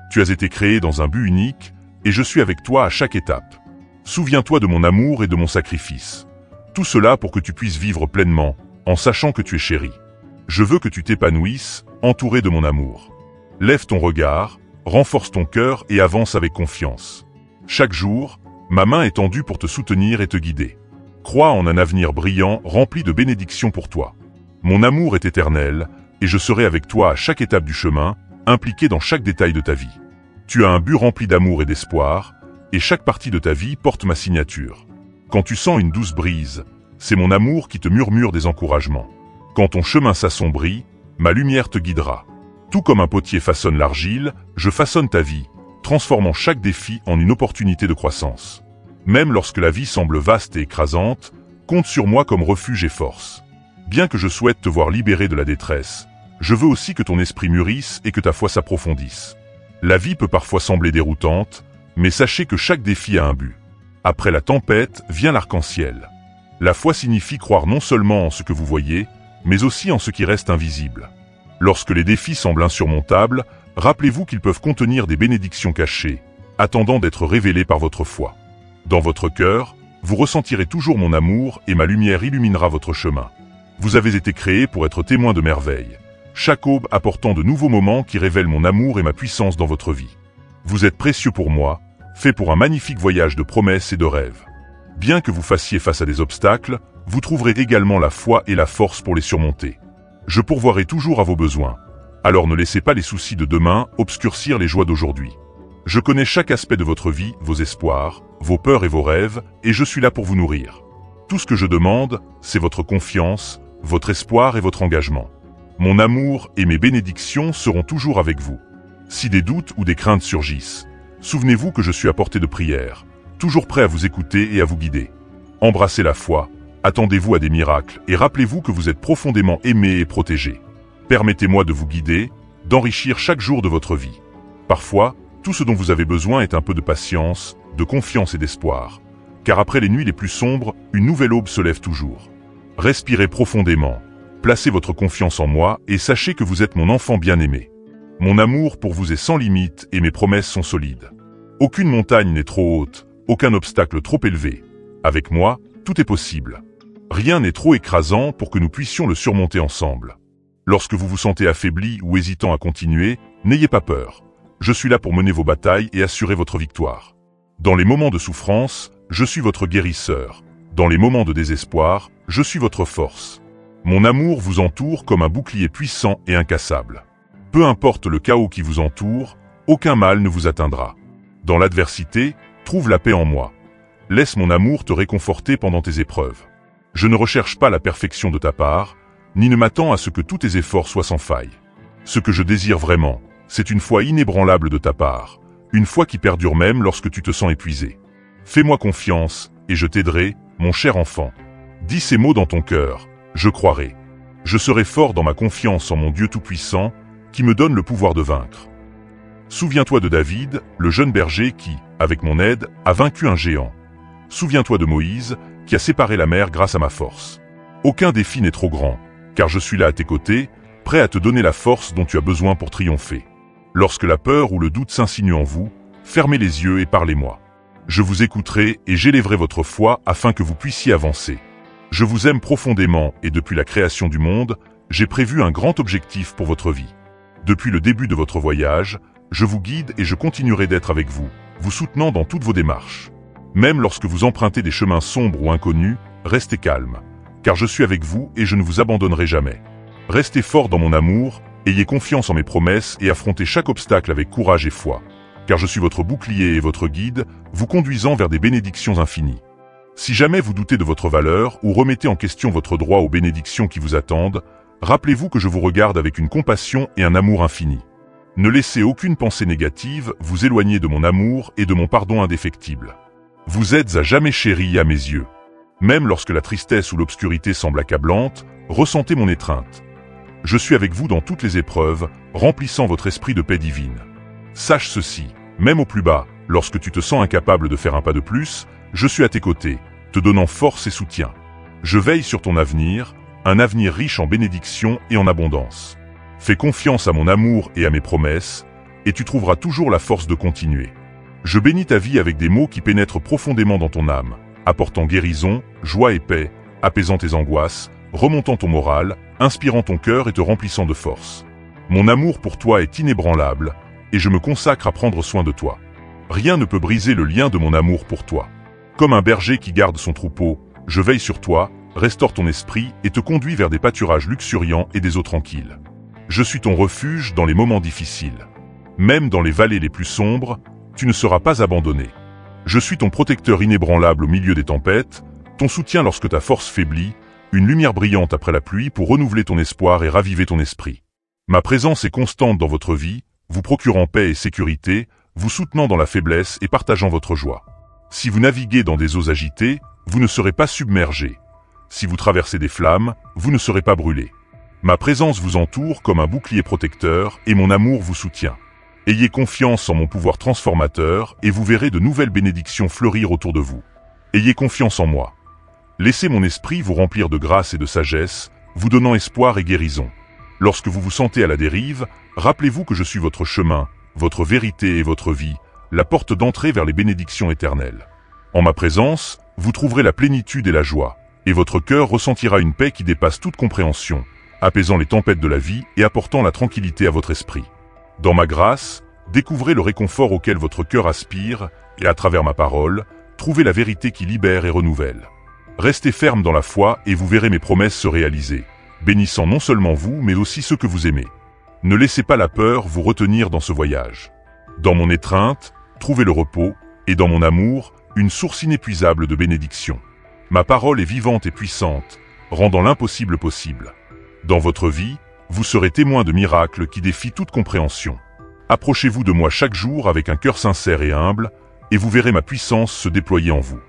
Tu as été créé dans un but unique, et je suis avec toi à chaque étape. Souviens-toi de mon amour et de mon sacrifice. Tout cela pour que tu puisses vivre pleinement, en sachant que tu es chéri. Je veux que tu t'épanouisses, entouré de mon amour. Lève ton regard, renforce ton cœur et avance avec confiance. Chaque jour, ma main est tendue pour te soutenir et te guider. Crois en un avenir brillant, rempli de bénédictions pour toi. Mon amour est éternel, et je serai avec toi à chaque étape du chemin, impliqué dans chaque détail de ta vie. Tu as un but rempli d'amour et d'espoir, et chaque partie de ta vie porte ma signature. Quand tu sens une douce brise, c'est mon amour qui te murmure des encouragements. Quand ton chemin s'assombrit, ma lumière te guidera. Tout comme un potier façonne l'argile, je façonne ta vie, transformant chaque défi en une opportunité de croissance. Même lorsque la vie semble vaste et écrasante, compte sur moi comme refuge et force. Bien que je souhaite te voir libéré de la détresse, je veux aussi que ton esprit mûrisse et que ta foi s'approfondisse. La vie peut parfois sembler déroutante, mais sachez que chaque défi a un but. Après la tempête vient l'arc-en-ciel. La foi signifie croire non seulement en ce que vous voyez, mais aussi en ce qui reste invisible. Lorsque les défis semblent insurmontables, rappelez-vous qu'ils peuvent contenir des bénédictions cachées, attendant d'être révélées par votre foi. Dans votre cœur, vous ressentirez toujours mon amour et ma lumière illuminera votre chemin. Vous avez été créé pour être témoin de merveilles, chaque aube apportant de nouveaux moments qui révèlent mon amour et ma puissance dans votre vie. Vous êtes précieux pour moi, fait pour un magnifique voyage de promesses et de rêves. Bien que vous fassiez face à des obstacles, vous trouverez également la foi et la force pour les surmonter. Je pourvoirai toujours à vos besoins. Alors ne laissez pas les soucis de demain obscurcir les joies d'aujourd'hui. Je connais chaque aspect de votre vie, vos espoirs, vos peurs et vos rêves, et je suis là pour vous nourrir. Tout ce que je demande, c'est votre confiance, votre espoir et votre engagement. Mon amour et mes bénédictions seront toujours avec vous. Si des doutes ou des craintes surgissent, souvenez-vous que je suis à portée de prière, toujours prêt à vous écouter et à vous guider. Embrassez la foi, attendez-vous à des miracles et rappelez-vous que vous êtes profondément aimé et protégé. Permettez-moi de vous guider, d'enrichir chaque jour de votre vie. Parfois, tout ce dont vous avez besoin est un peu de patience, de confiance et d'espoir. Car après les nuits les plus sombres, une nouvelle aube se lève toujours. Respirez profondément, placez votre confiance en moi et sachez que vous êtes mon enfant bien-aimé. Mon amour pour vous est sans limite et mes promesses sont solides. Aucune montagne n'est trop haute, aucun obstacle trop élevé. Avec moi, tout est possible. Rien n'est trop écrasant pour que nous puissions le surmonter ensemble. Lorsque vous vous sentez affaibli ou hésitant à continuer, n'ayez pas peur. Je suis là pour mener vos batailles et assurer votre victoire. Dans les moments de souffrance, je suis votre guérisseur. Dans les moments de désespoir, je suis votre force. Mon amour vous entoure comme un bouclier puissant et incassable. Peu importe le chaos qui vous entoure, aucun mal ne vous atteindra. Dans l'adversité, trouve la paix en moi. Laisse mon amour te réconforter pendant tes épreuves. Je ne recherche pas la perfection de ta part, ni ne m'attends à ce que tous tes efforts soient sans faille. Ce que je désire vraiment, c'est une foi inébranlable de ta part, une foi qui perdure même lorsque tu te sens épuisé. Fais-moi confiance, et je t'aiderai, mon cher enfant. Dis ces mots dans ton cœur, je croirai. Je serai fort dans ma confiance en mon Dieu Tout-Puissant, qui me donne le pouvoir de vaincre. Souviens-toi de David, le jeune berger qui, avec mon aide, a vaincu un géant. Souviens-toi de Moïse, qui a séparé la mer grâce à ma force. Aucun défi n'est trop grand, car je suis là à tes côtés, prêt à te donner la force dont tu as besoin pour triompher. Lorsque la peur ou le doute s'insinue en vous, fermez les yeux et parlez-moi. Je vous écouterai et j'élèverai votre foi afin que vous puissiez avancer. Je vous aime profondément et depuis la création du monde, j'ai prévu un grand objectif pour votre vie. Depuis le début de votre voyage, je vous guide et je continuerai d'être avec vous, vous soutenant dans toutes vos démarches. Même lorsque vous empruntez des chemins sombres ou inconnus, restez calme, car je suis avec vous et je ne vous abandonnerai jamais. Restez fort dans mon amour, ayez confiance en mes promesses et affrontez chaque obstacle avec courage et foi, car je suis votre bouclier et votre guide, vous conduisant vers des bénédictions infinies. Si jamais vous doutez de votre valeur ou remettez en question votre droit aux bénédictions qui vous attendent, rappelez-vous que je vous regarde avec une compassion et un amour infini. Ne laissez aucune pensée négative vous éloigner de mon amour et de mon pardon indéfectible. Vous êtes à jamais chéri à mes yeux. Même lorsque la tristesse ou l'obscurité semble accablante, ressentez mon étreinte. Je suis avec vous dans toutes les épreuves, remplissant votre esprit de paix divine. Sache ceci, même au plus bas, lorsque tu te sens incapable de faire un pas de plus, je suis à tes côtés, te donnant force et soutien. Je veille sur ton avenir, un avenir riche en bénédictions et en abondance. Fais confiance à mon amour et à mes promesses, et tu trouveras toujours la force de continuer. Je bénis ta vie avec des mots qui pénètrent profondément dans ton âme, apportant guérison, joie et paix, apaisant tes angoisses, remontant ton moral, inspirant ton cœur et te remplissant de force. Mon amour pour toi est inébranlable, et je me consacre à prendre soin de toi. Rien ne peut briser le lien de mon amour pour toi. Comme un berger qui garde son troupeau, je veille sur toi, restaure ton esprit et te conduis vers des pâturages luxuriants et des eaux tranquilles. Je suis ton refuge dans les moments difficiles. Même dans les vallées les plus sombres, tu ne seras pas abandonné. Je suis ton protecteur inébranlable au milieu des tempêtes, ton soutien lorsque ta force faiblit, une lumière brillante après la pluie pour renouveler ton espoir et raviver ton esprit. Ma présence est constante dans votre vie, vous procurant paix et sécurité, vous soutenant dans la faiblesse et partageant votre joie. Si vous naviguez dans des eaux agitées, vous ne serez pas submergé. Si vous traversez des flammes, vous ne serez pas brûlé. Ma présence vous entoure comme un bouclier protecteur et mon amour vous soutient. Ayez confiance en mon pouvoir transformateur et vous verrez de nouvelles bénédictions fleurir autour de vous. Ayez confiance en moi. Laissez mon esprit vous remplir de grâce et de sagesse, vous donnant espoir et guérison. Lorsque vous vous sentez à la dérive, rappelez-vous que je suis votre chemin, votre vérité et votre vie, la porte d'entrée vers les bénédictions éternelles. En ma présence, vous trouverez la plénitude et la joie, et votre cœur ressentira une paix qui dépasse toute compréhension, apaisant les tempêtes de la vie et apportant la tranquillité à votre esprit. Dans ma grâce, découvrez le réconfort auquel votre cœur aspire, et à travers ma parole, trouvez la vérité qui libère et renouvelle. Restez ferme dans la foi et vous verrez mes promesses se réaliser, bénissant non seulement vous, mais aussi ceux que vous aimez. Ne laissez pas la peur vous retenir dans ce voyage. Dans mon étreinte, trouvez le repos, et dans mon amour, une source inépuisable de bénédiction. Ma parole est vivante et puissante, rendant l'impossible possible. Dans votre vie, vous serez témoin de miracles qui défient toute compréhension. Approchez-vous de moi chaque jour avec un cœur sincère et humble, et vous verrez ma puissance se déployer en vous.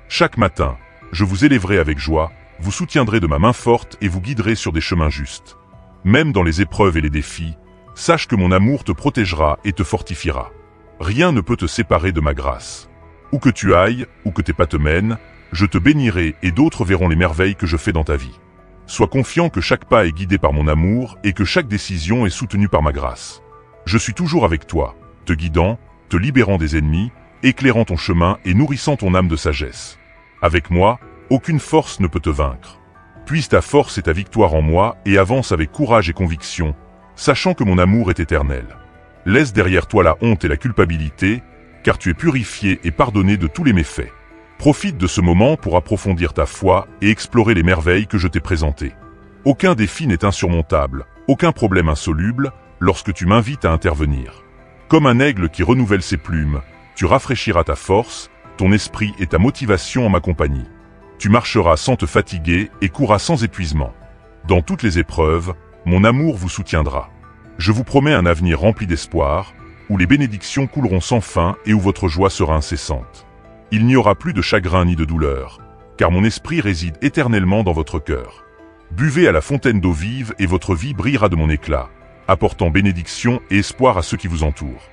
Chaque matin, je vous élèverai avec joie, vous soutiendrez de ma main forte et vous guiderez sur des chemins justes. Même dans les épreuves et les défis, sache que mon amour te protégera et te fortifiera. Rien ne peut te séparer de ma grâce. Où que tu ailles, où que tes pas te mènent, je te bénirai et d'autres verront les merveilles que je fais dans ta vie. Sois confiant que chaque pas est guidé par mon amour et que chaque décision est soutenue par ma grâce. Je suis toujours avec toi, te guidant, te libérant des ennemis, éclairant ton chemin et nourrissant ton âme de sagesse. Avec moi, aucune force ne peut te vaincre. Puise ta force et ta victoire en moi et avance avec courage et conviction, sachant que mon amour est éternel. Laisse derrière toi la honte et la culpabilité, car tu es purifié et pardonné de tous les méfaits. Profite de ce moment pour approfondir ta foi et explorer les merveilles que je t'ai présentées. Aucun défi n'est insurmontable, aucun problème insoluble, lorsque tu m'invites à intervenir. Comme un aigle qui renouvelle ses plumes, tu rafraîchiras ta force, ton esprit et ta motivation en ma compagnie. Tu marcheras sans te fatiguer et courras sans épuisement. Dans toutes les épreuves, mon amour vous soutiendra. Je vous promets un avenir rempli d'espoir, où les bénédictions couleront sans fin et où votre joie sera incessante. Il n'y aura plus de chagrin ni de douleur, car mon esprit réside éternellement dans votre cœur. Buvez à la fontaine d'eau vive et votre vie brillera de mon éclat, apportant bénédiction et espoir à ceux qui vous entourent.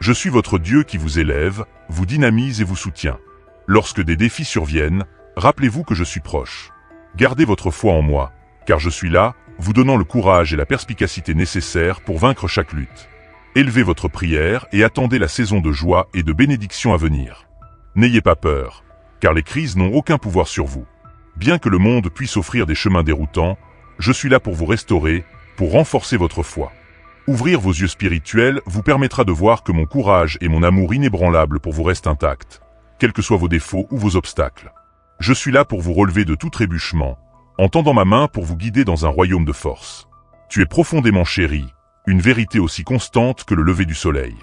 Je suis votre Dieu qui vous élève, vous dynamise et vous soutient. Lorsque des défis surviennent, rappelez-vous que je suis proche. Gardez votre foi en moi, car je suis là, vous donnant le courage et la perspicacité nécessaires pour vaincre chaque lutte. Élevez votre prière et attendez la saison de joie et de bénédiction à venir. N'ayez pas peur, car les crises n'ont aucun pouvoir sur vous. Bien que le monde puisse offrir des chemins déroutants, je suis là pour vous restaurer, pour renforcer votre foi. Ouvrir vos yeux spirituels vous permettra de voir que mon courage et mon amour inébranlable pour vous restent intacts, quels que soient vos défauts ou vos obstacles. Je suis là pour vous relever de tout trébuchement, en tendant ma main pour vous guider dans un royaume de force. Tu es profondément chéri, une vérité aussi constante que le lever du soleil.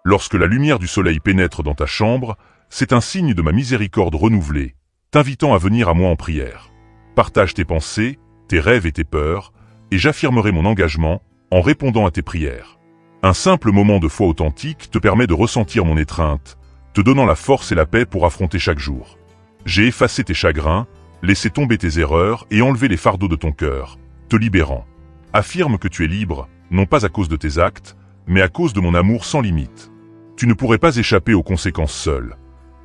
Lorsque la lumière du soleil pénètre dans ta chambre, c'est un signe de ma miséricorde renouvelée, t'invitant à venir à moi en prière. Partage tes pensées, tes rêves et tes peurs, et j'affirmerai mon engagement en répondant à tes prières. Un simple moment de foi authentique te permet de ressentir mon étreinte, te donnant la force et la paix pour affronter chaque jour. J'ai effacé tes chagrins, laissé tomber tes erreurs et enlevé les fardeaux de ton cœur, te libérant. Affirme que tu es libre, non pas à cause de tes actes, mais à cause de mon amour sans limite. Tu ne pourrais pas échapper aux conséquences seul.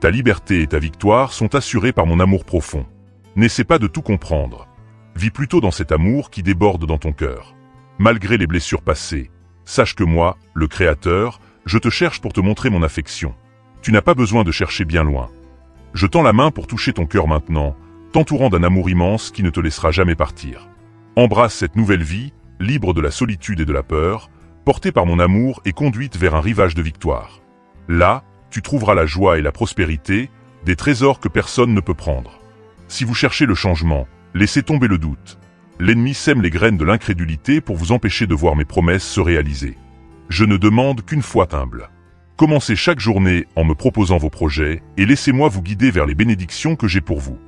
Ta liberté et ta victoire sont assurées par mon amour profond. N'essaie pas de tout comprendre. Vis plutôt dans cet amour qui déborde dans ton cœur. Malgré les blessures passées, sache que moi, le Créateur, Je te cherche pour te montrer mon affection. Tu n'as pas besoin de chercher bien loin. Je tends la main pour toucher ton cœur maintenant, t'entourant d'un amour immense qui ne te laissera jamais partir. Embrasse cette nouvelle vie, libre de la solitude et de la peur, portée par mon amour et conduite vers un rivage de victoire. Là, tu trouveras la joie et la prospérité, des trésors que personne ne peut prendre. Si vous cherchez le changement, laissez tomber le doute. L'ennemi sème les graines de l'incrédulité pour vous empêcher de voir mes promesses se réaliser. Je ne demande qu'une foi humble. Commencez chaque journée en me proposant vos projets et laissez-moi vous guider vers les bénédictions que j'ai pour vous.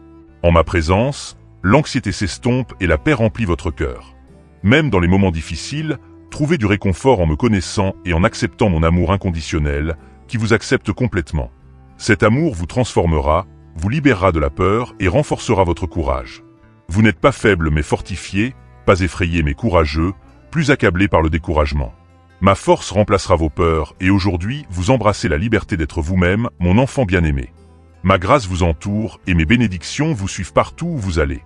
En ma présence, l'anxiété s'estompe et la paix remplit votre cœur. Même dans les moments difficiles, trouvez du réconfort en me connaissant et en acceptant mon amour inconditionnel, qui vous accepte complètement. Cet amour vous transformera, vous libérera de la peur et renforcera votre courage. Vous n'êtes pas faible mais fortifié, pas effrayé mais courageux, plus accablé par le découragement. Ma force remplacera vos peurs et aujourd'hui vous embrassez la liberté d'être vous-même, mon enfant bien-aimé. Ma grâce vous entoure et mes bénédictions vous suivent partout où vous allez.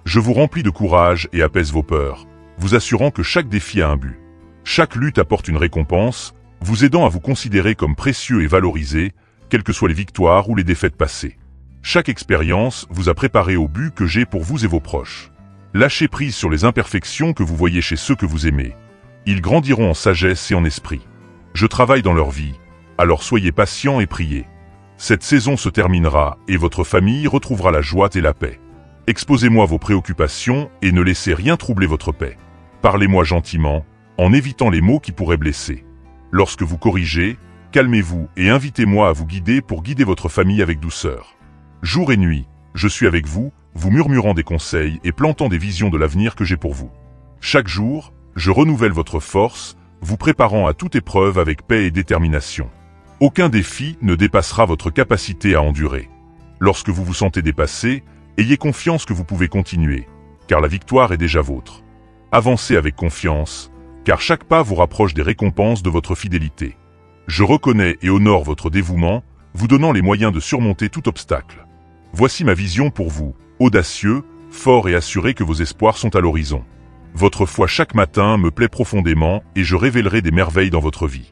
Je vous remplis de courage et apaise vos peurs, vous assurant que chaque défi a un but. Chaque lutte apporte une récompense, vous aidant à vous considérer comme précieux et valorisé, quelles que soient les victoires ou les défaites passées. Chaque expérience vous a préparé au but que j'ai pour vous et vos proches. Lâchez prise sur les imperfections que vous voyez chez ceux que vous aimez. Ils grandiront en sagesse et en esprit. Je travaille dans leur vie, alors soyez patients et priez. Cette saison se terminera et votre famille retrouvera la joie et la paix. Exposez-moi vos préoccupations et ne laissez rien troubler votre paix. Parlez-moi gentiment, en évitant les mots qui pourraient blesser. Lorsque vous corrigez, calmez-vous et invitez-moi à vous guider pour guider votre famille avec douceur. Jour et nuit, je suis avec vous, vous murmurant des conseils et plantant des visions de l'avenir que j'ai pour vous. Chaque jour, je renouvelle votre force, vous préparant à toute épreuve avec paix et détermination. Aucun défi ne dépassera votre capacité à endurer. Lorsque vous vous sentez dépassé, ayez confiance que vous pouvez continuer, car la victoire est déjà vôtre. Avancez avec confiance, car chaque pas vous rapproche des récompenses de votre fidélité. Je reconnais et honore votre dévouement, vous donnant les moyens de surmonter tout obstacle. Voici ma vision pour vous, audacieux, fort et assuré que vos espoirs sont à l'horizon. Votre foi chaque matin me plaît profondément et je révélerai des merveilles dans votre vie.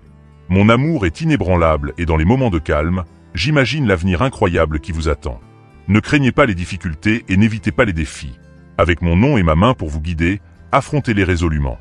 Mon amour est inébranlable et dans les moments de calme, j'imagine l'avenir incroyable qui vous attend. Ne craignez pas les difficultés et n'évitez pas les défis. Avec mon nom et ma main pour vous guider, affrontez-les résolument.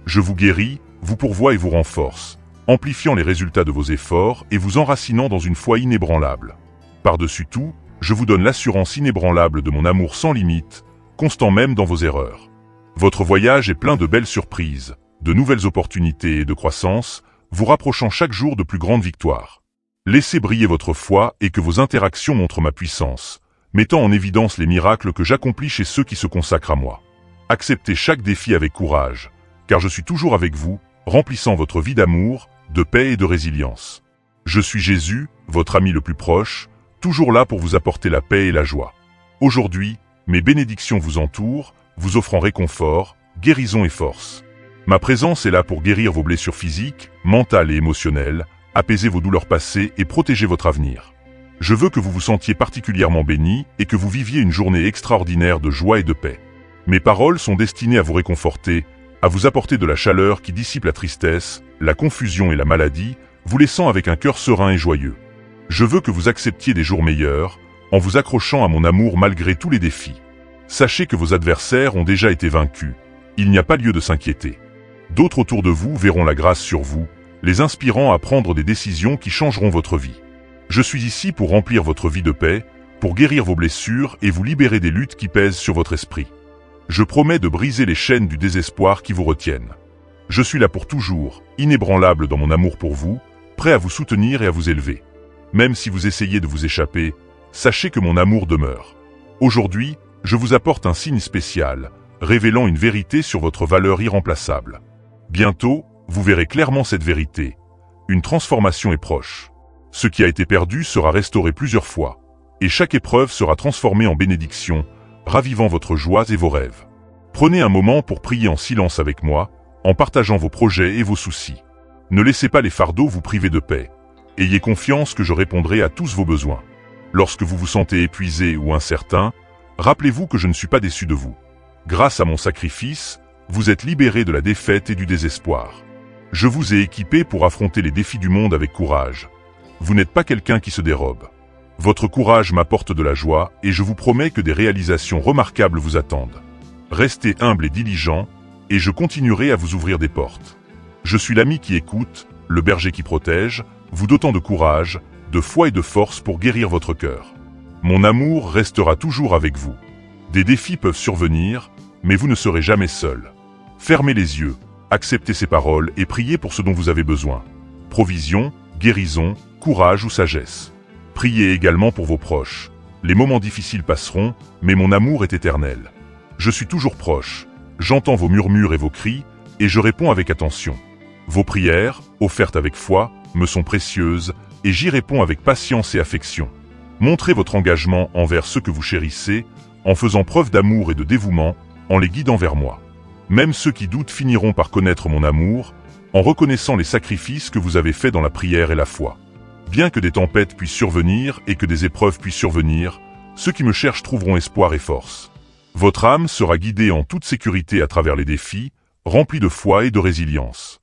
Je vous guéris, vous pourvois et vous renforce, amplifiant les résultats de vos efforts et vous enracinant dans une foi inébranlable. Par-dessus tout, je vous donne l'assurance inébranlable de mon amour sans limite, constant même dans vos erreurs. Votre voyage est plein de belles surprises, de nouvelles opportunités et de croissance, vous rapprochant chaque jour de plus grandes victoires. Laissez briller votre foi et que vos interactions montrent ma puissance, mettant en évidence les miracles que j'accomplis chez ceux qui se consacrent à moi. Acceptez chaque défi avec courage, car je suis toujours avec vous, remplissant votre vie d'amour, de paix et de résilience. Je suis Jésus, votre ami le plus proche, toujours là pour vous apporter la paix et la joie. Aujourd'hui, mes bénédictions vous entourent, vous offrant réconfort, guérison et force. Ma présence est là pour guérir vos blessures physiques, mentales et émotionnelles, apaiser vos douleurs passées et protéger votre avenir. Je veux que vous vous sentiez particulièrement béni et que vous viviez une journée extraordinaire de joie et de paix. Mes paroles sont destinées à vous réconforter, à vous apporter de la chaleur qui dissipe la tristesse, la confusion et la maladie, vous laissant avec un cœur serein et joyeux. Je veux que vous acceptiez des jours meilleurs, en vous accrochant à mon amour malgré tous les défis. Sachez que vos adversaires ont déjà été vaincus. Il n'y a pas lieu de s'inquiéter. D'autres autour de vous verront la grâce sur vous, les inspirant à prendre des décisions qui changeront votre vie. Je suis ici pour remplir votre vie de paix, pour guérir vos blessures et vous libérer des luttes qui pèsent sur votre esprit. Je promets de briser les chaînes du désespoir qui vous retiennent. Je suis là pour toujours, inébranlable dans mon amour pour vous, prêt à vous soutenir et à vous élever. Même si vous essayez de vous échapper, sachez que mon amour demeure. Aujourd'hui, je vous apporte un signe spécial, révélant une vérité sur votre valeur irremplaçable. Bientôt, vous verrez clairement cette vérité. Une transformation est proche. Ce qui a été perdu sera restauré plusieurs fois, et chaque épreuve sera transformée en bénédiction, ravivant votre joie et vos rêves. Prenez un moment pour prier en silence avec moi, en partageant vos projets et vos soucis. Ne laissez pas les fardeaux vous priver de paix. Ayez confiance que je répondrai à tous vos besoins. Lorsque vous vous sentez épuisé ou incertain, rappelez-vous que je ne suis pas déçu de vous. Grâce à mon sacrifice, vous êtes libéré de la défaite et du désespoir. Je vous ai équipé pour affronter les défis du monde avec courage. Vous n'êtes pas quelqu'un qui se dérobe. Votre courage m'apporte de la joie et je vous promets que des réalisations remarquables vous attendent. Restez humble et diligent, et je continuerai à vous ouvrir des portes. Je suis l'ami qui écoute, le berger qui protège, vous dotant de courage, de foi et de force pour guérir votre cœur. Mon amour restera toujours avec vous. Des défis peuvent survenir, mais vous ne serez jamais seul. Fermez les yeux, acceptez ces paroles et priez pour ce dont vous avez besoin. Provision, guérison, courage ou sagesse. Priez également pour vos proches. Les moments difficiles passeront, mais mon amour est éternel. Je suis toujours proche. J'entends vos murmures et vos cris, et je réponds avec attention. Vos prières, offertes avec foi, me sont précieuses, et j'y réponds avec patience et affection. Montrez votre engagement envers ceux que vous chérissez, en faisant preuve d'amour et de dévouement, en les guidant vers moi. Même ceux qui doutent finiront par connaître mon amour, en reconnaissant les sacrifices que vous avez faits dans la prière et la foi. Bien que des tempêtes puissent survenir et que des épreuves puissent survenir, ceux qui me cherchent trouveront espoir et force. Votre âme sera guidée en toute sécurité à travers les défis, remplie de foi et de résilience.